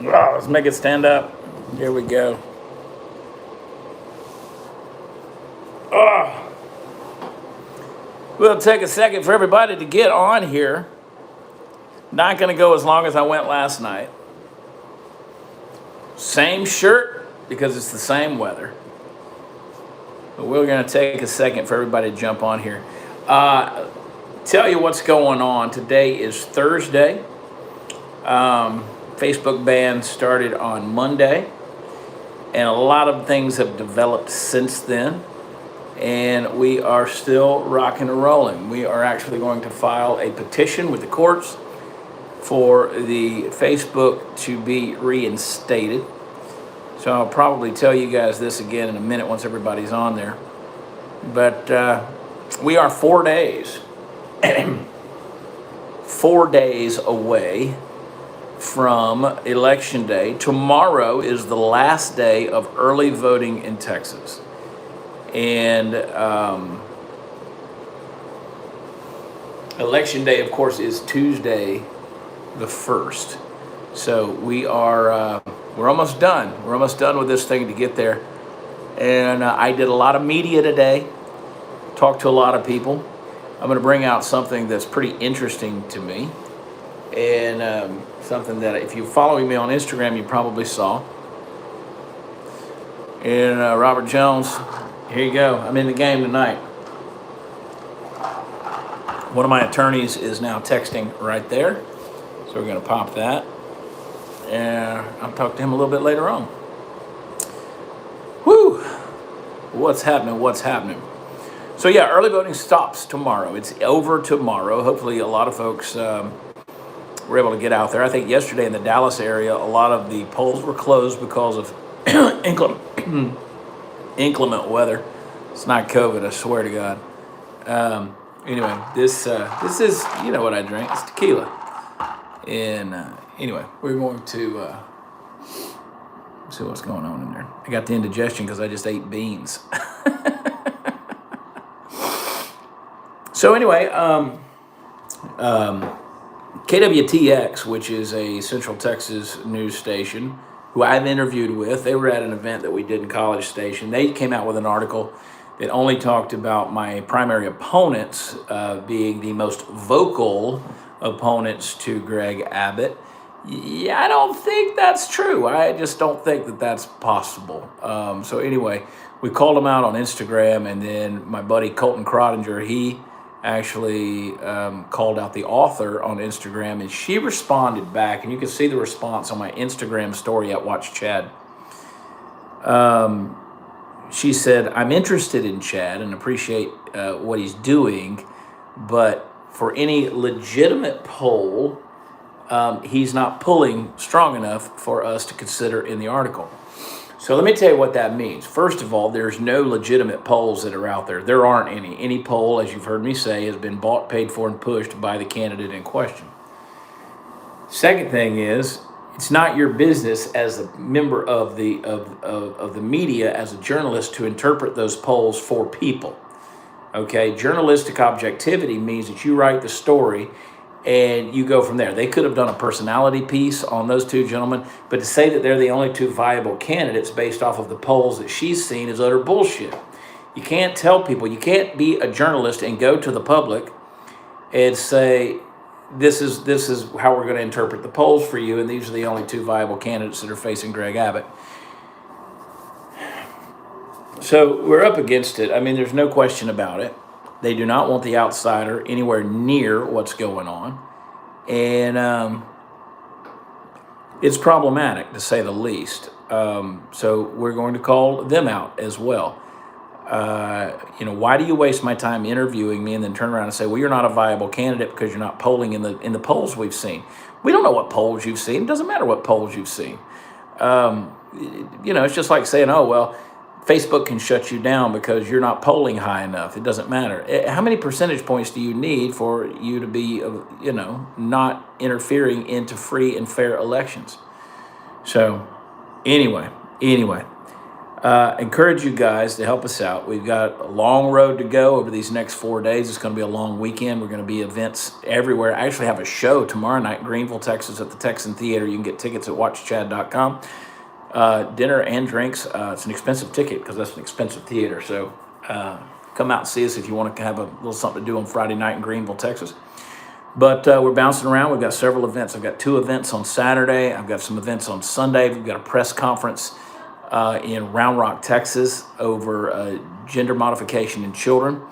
Oh, let's make it stand up. Here we go. Oh. We'll take a second for everybody to get on here. Not going to go as long as I went last night. Same shirt because it's the same weather. But we're going to take a second for everybody to jump on here. Tell you what's going on. Today is Thursday. Facebook ban started on Monday, and a lot of things have developed since then, and we are still rocking and rolling. We are actually going to file a petition with the courts for the Facebook to be reinstated. So I'll probably tell you guys this again in a minute once everybody's on there. But we are 4 days, 4 days away from Election Day. Tomorrow is the last day of early voting in Texas. And Election Day, of course, is Tuesday the 1st. So we are, we're almost done. We're almost done with this thing to get there. And I did a lot of media today, talked to a lot of people. I'm going to bring out something that's pretty interesting to me. And something that if you're following me on Instagram, you probably saw. And Robert Jones, here you go. I'm in the game tonight. One of my attorneys is now texting right there. So we're going to pop that. And I'll talk to him a little bit later on. Whew. What's happening? What's happening? So yeah, early voting stops tomorrow. It's over tomorrow. Hopefully a lot of folks were able to get out there. I think yesterday in the Dallas area, a lot of the polls were closed because of inclement weather. It's not COVID, I swear to God. Anyway, this is, you know what I drink, it's tequila. And anyway, we're going to see what's going on in there. I got the indigestion because I just ate beans. So anyway, KWTX, which is a Central Texas news station, who I've interviewed with, they were at an event that we did in College Station. They came out with an article that only talked about my primary opponents being the most vocal opponents to Greg Abbott. Yeah, I don't think that's true. I just don't think that that's possible. So anyway, we called them out on Instagram, and then my buddy Colton Crottinger, he actually called out the author on Instagram, and she responded back, and you can see the response on my Instagram story at Watch Chad. She said, I'm interested in Chad and appreciate what he's doing, but for any legitimate poll, he's not pulling strong enough for us to consider in the article. So let me tell you what that means. First of all, there's no legitimate polls that are out there. There aren't any. Any poll, as you've heard me say, has been bought, paid for, and pushed by the candidate in question. Second thing is, it's not your business as a member of the media, as a journalist, to interpret those polls for people. Okay, journalistic objectivity means that you write the story and you go from there. They could have done a personality piece on those two gentlemen, but to say that they're the only two viable candidates based off of the polls that she's seen is utter bullshit. You can't tell people, you can't be a journalist and go to the public and say, this is how we're going to interpret the polls for you, and these are the only two viable candidates that are facing Greg Abbott. So we're up against it. I mean, there's no question about it. They do not want the outsider anywhere near what's going on. And it's problematic, to say the least. So we're going to call them out as well. Why do you waste my time interviewing me and then turn around and say, well, you're not a viable candidate because you're not polling in the polls we've seen? We don't know what polls you've seen. It doesn't matter what polls you've seen. It's just like saying, oh, well, Facebook can shut you down because you're not polling high enough. It doesn't matter. How many percentage points do you need for you to be, not interfering into free and fair elections? So anyway, Encourage you guys to help us out. We've got a long road to go over these next 4 days. It's going to be a long weekend. We're going to be events everywhere. I actually have a show tomorrow night in Greenville, Texas at the Texan Theater. You can get tickets at watchchad.com. Dinner and drinks. It's an expensive ticket because that's an expensive theater. So come out and see us if you want to have a little something to do on Friday night in Greenville, Texas. But we're bouncing around. We've got several events. I've got 2 events on Saturday. I've got some events on Sunday. We've got a press conference in Round Rock, Texas, over gender modification in children.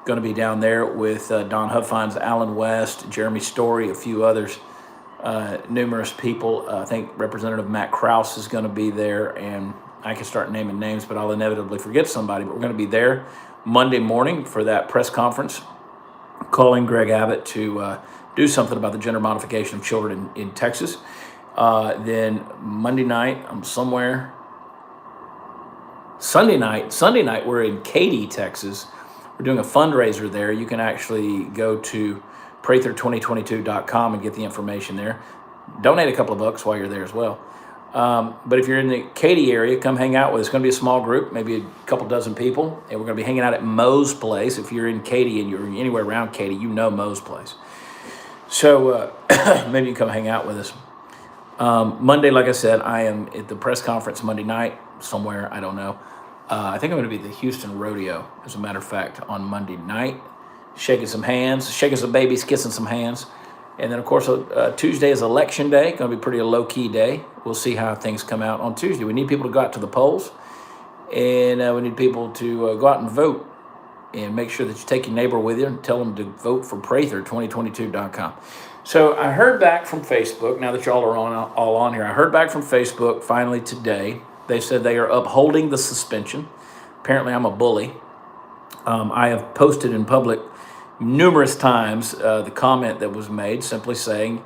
Going to be down there with Don Huffines, Alan West, Jeremy Story, a few others, numerous people. I think Representative Matt Krause is going to be there, and I can start naming names, but I'll inevitably forget somebody. But we're going to be there Monday morning for that press conference, calling Greg Abbott to do something about the gender modification of children in Texas. Then Monday night, I'm somewhere. Sunday night, we're in Katy, Texas. We're doing a fundraiser there. You can actually go to Prather2022.com and get the information there. Donate a couple of bucks while you're there as well. But if you're in the Katy area, come hang out with us. It's going to be a small group, maybe a couple dozen people. And we're going to be hanging out at Moe's Place. If you're in Katy and you're anywhere around Katy, you know Moe's Place. So maybe you can come hang out with us. Monday, like I said, I am at the press conference Monday night somewhere. I don't know. I think I'm going to be at the Houston Rodeo, as a matter of fact, on Monday night, shaking some hands, shaking some babies, kissing some hands. And then, of course, Tuesday is election day. Going to be pretty a low-key day. We'll see how things come out on Tuesday. We need people to go out to the polls, and we need people to go out and vote. And make sure that you take your neighbor with you and tell them to vote for Prather2022.com. So I heard back from Facebook, now that y'all are all on here, I heard back from Facebook finally today. They said they are upholding the suspension. Apparently I'm a bully. I have posted in public numerous times the comment that was made simply saying,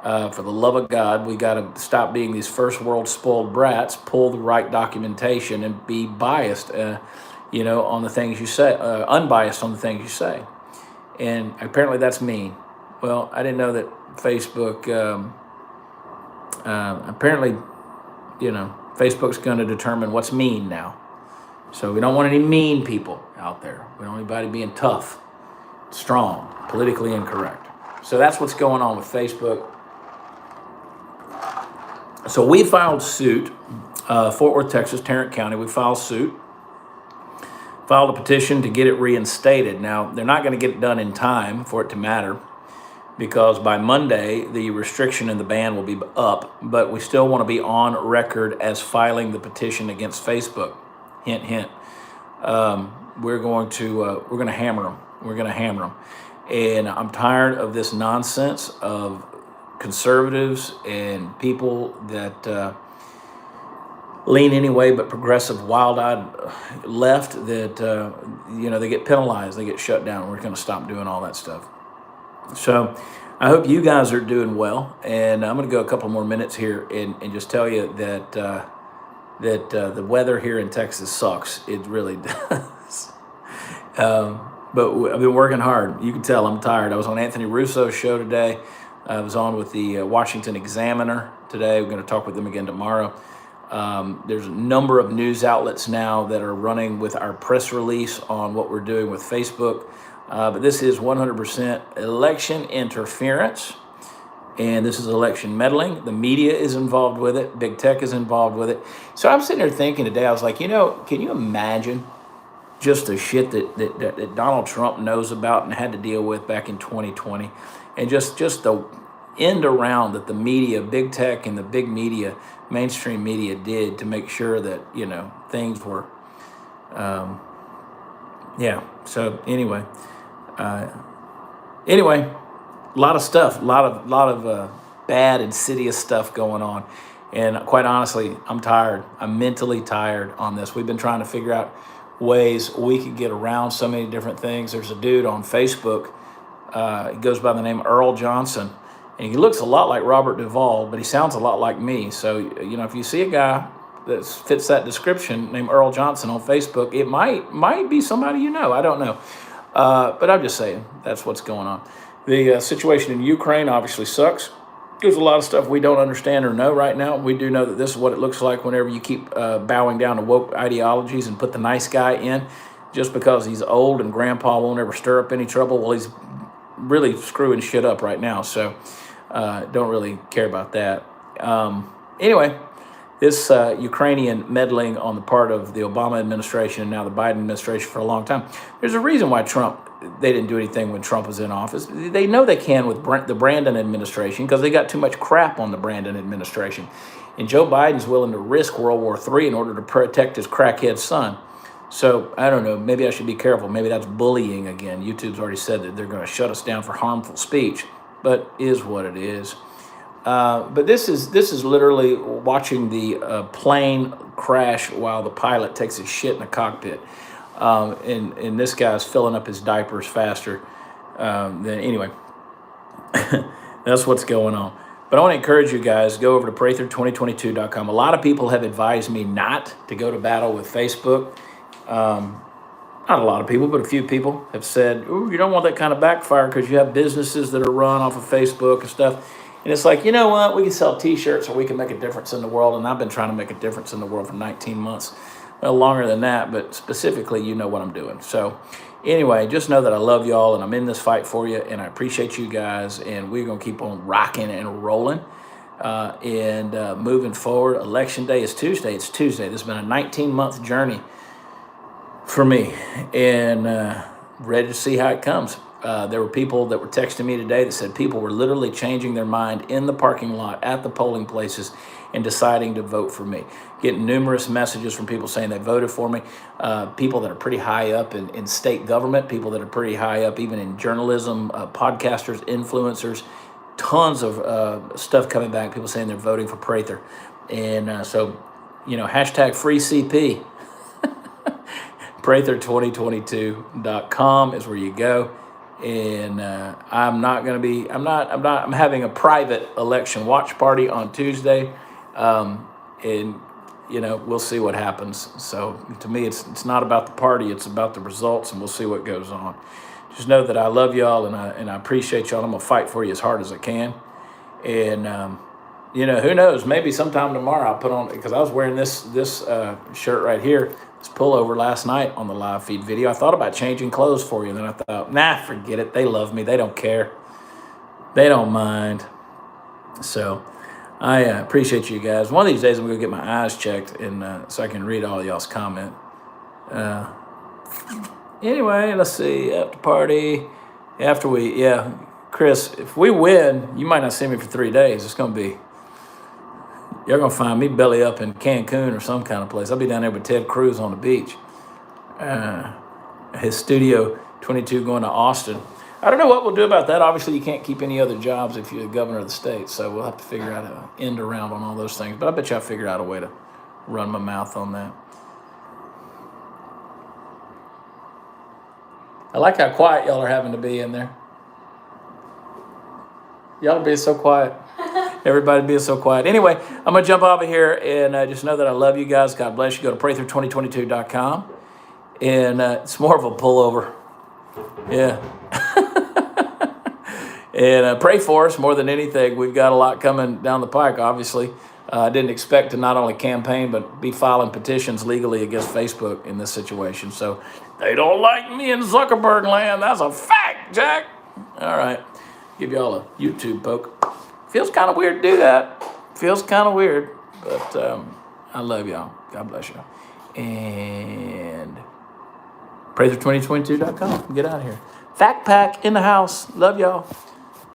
for the love of God, we got to stop being these first world spoiled brats, pull the right documentation, and be biased, on the things you say, unbiased on the things you say. And apparently that's mean. Well, I didn't know that Facebook, apparently, Facebook's going to determine what's mean now. So we don't want any mean people out there. We don't want anybody being tough, strong, politically incorrect. So that's what's going on with Facebook. So we filed suit, Fort Worth, Texas, Tarrant County. We filed a petition to get it reinstated. Now, they're not going to get it done in time for it to matter, because by Monday, the restriction and the ban will be up, but we still want to be on record as filing the petition against Facebook. Hint, hint. We're going to hammer them. We're going to hammer them. And I'm tired of this nonsense of conservatives and people that lean anyway but progressive, wild-eyed left that, they get penalized, they get shut down. We're going to stop doing all that stuff. So I hope you guys are doing well, and I'm going to go a couple more minutes here and just tell you that the weather here in Texas sucks. It really does. But I've been working hard. You can tell I'm tired. I was on Anthony Russo's show today. I was on with the Washington Examiner today. We're going to talk with them again tomorrow. There's a number of news outlets now that are running with our press release on what we're doing with Facebook. But this is 100% election interference, and this is election meddling. The media is involved with it. Big tech is involved with it. So I'm sitting there thinking today, I was like, can you imagine just the shit that Donald Trump knows about and had to deal with back in 2020, and just the end around that the media, big tech and the big media, mainstream media did to make sure that, things were, So anyway, a lot of stuff, a lot of bad, insidious stuff going on. And quite honestly, I'm tired. I'm mentally tired on this. We've been trying to figure out ways we could get around so many different things. There's a dude on Facebook. He goes by the name Earl Johnson. And he looks a lot like Robert Duvall, but he sounds a lot like me. So, if you see a guy that fits that description named Earl Johnson on Facebook, it might be somebody you know. I don't know. But I'm just saying, that's what's going on. The situation in Ukraine obviously sucks. There's a lot of stuff we don't understand or know right now. We do know that this is what it looks like whenever you keep bowing down to woke ideologies and put the nice guy in just because he's old and grandpa won't ever stir up any trouble. Well, he's really screwing shit up right now, so don't really care about that. Anyway, this Ukrainian meddling on the part of the Obama administration and now the Biden administration for a long time. There's a reason why they didn't do anything when Trump was in office. They know they can with the Brandon administration because they got too much crap on the Brandon administration. And Joe Biden's willing to risk World War III in order to protect his crackhead son. So I don't know, maybe I should be careful. Maybe that's bullying again. YouTube's already said that they're going to shut us down for harmful speech, but is what it is. But this is literally watching the plane crash while the pilot takes his shit in the cockpit. And this guy's filling up his diapers faster anyway. That's what's going on. But I want to encourage you guys, go over to Prather2022.com. A lot of people have advised me not to go to battle with Facebook. Not a lot of people, but a few people have said, "Ooh, you don't want that kind of backfire because you have businesses that are run off of Facebook and stuff." And it's like, you know what? We can sell T-shirts or we can make a difference in the world. And I've been trying to make a difference in the world for 19 months. Well, longer than that, but specifically, you know what I'm doing. So anyway, just know that I love y'all and I'm in this fight for you. And I appreciate you guys. And we're going to keep on rocking and rolling. Moving forward, Election Day is Tuesday. It's Tuesday. This has been a 19-month journey for me. And ready to see how it comes. There were people that were texting me today that said people were literally changing their mind in the parking lot at the polling places and deciding to vote for me. Getting numerous messages from people saying they voted for me. People that are pretty high up in state government, people that are pretty high up even in journalism, podcasters, influencers, tons of stuff coming back. People saying they're voting for Prather. And so, hashtag free CP. Prather2022.com is where you go. And I'm having a private election watch party on Tuesday. We'll see what happens. So to me, it's not about the party, it's about the results, and we'll see what goes on. Just know that I love y'all and I appreciate y'all. I'm gonna fight for you as hard as I can. And who knows? Maybe sometime tomorrow I'll put on, because I was wearing this shirt right here, this pullover last night on the live feed video. I thought about changing clothes for you, and then I thought, nah, forget it. They love me. They don't care. They don't mind. So I appreciate you guys. One of these days I'm going to get my eyes checked and so I can read all y'all's comment. Anyway, let's see. After party. Chris, if we win, you might not see me for 3 days. It's going to be, you're going to find me belly up in Cancun or some kind of place. I'll be down there with Ted Cruz on the beach. His Studio 22 going to Austin. I don't know what we'll do about that. Obviously, you can't keep any other jobs if you're the governor of the state. So we'll have to figure out an end around on all those things. But I bet you I'll figure out a way to run my mouth on that. I like how quiet y'all are having to be in there. Y'all are being so quiet. Everybody being so quiet. Anyway, I'm going to jump over here and just know that I love you guys. God bless you. Go to Prather2022.com. And it's more of a pullover. Yeah. And pray for us more than anything. We've got a lot coming down the pike, obviously. I didn't expect to not only campaign, but be filing petitions legally against Facebook in this situation. So they don't like me in Zuckerberg land. That's a fact, Jack. All right. Give y'all a YouTube poke. Feels kind of weird to do that. Feels kind of weird. But I love y'all. God bless y'all. And Prather2022.com. Get out of here. Fact Pack in the house. Love y'all.